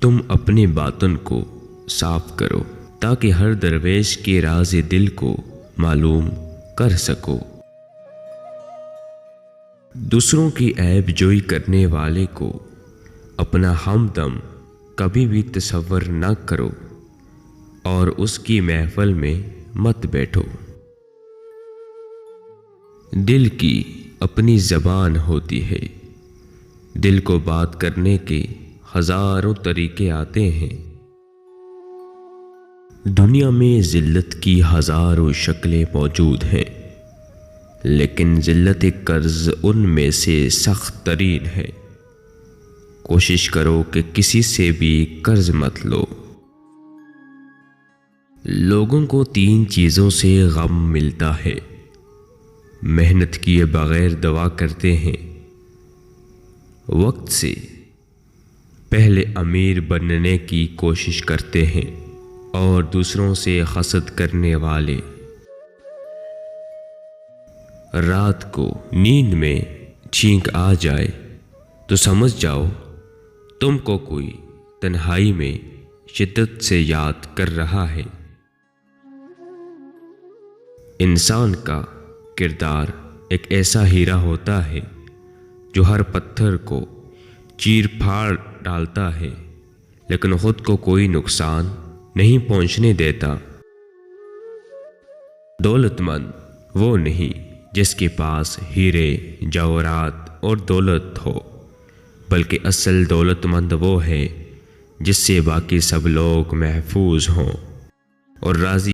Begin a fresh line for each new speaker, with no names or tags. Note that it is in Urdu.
تم اپنی باطن کو صاف کرو تاکہ ہر درویش کے راز دل کو معلوم کر سکو۔ دوسروں کی عیب جوئی کرنے والے کو اپنا ہمدم کبھی بھی تصور نہ کرو اور اس کی محفل میں مت بیٹھو۔ دل کی اپنی زبان ہوتی ہے، دل کو بات کرنے کے ہزاروں طریقے آتے ہیں۔ دنیا میں ذلت کی ہزاروں شکلیں موجود ہیں، لیکن ذلت قرض ان میں سے سخت ترین ہے۔ کوشش کرو کہ کسی سے بھی قرض مت لو۔ لوگوں کو 3 چیزوں سے غم ملتا ہے: محنت کیے بغیر دعا کرتے ہیں، وقت سے پہلے امیر بننے کی کوشش کرتے ہیں، اور دوسروں سے حسد کرنے والے۔ رات کو نیند میں چھینک آ جائے تو سمجھ جاؤ تم کو کوئی تنہائی میں شدت سے یاد کر رہا ہے۔ انسان کا کردار ایک ایسا ہیرا ہوتا ہے جو ہر پتھر کو چیر پھاڑ ڈالتا ہے، لیکن خود کو کوئی نقصان نہیں پہنچنے دیتا۔ دولت مند وہ نہیں جس کے پاس ہیرے جواہرات اور دولت ہو، بلکہ اصل دولت مند وہ ہے جس سے باقی سب لوگ محفوظ ہوں اور راضی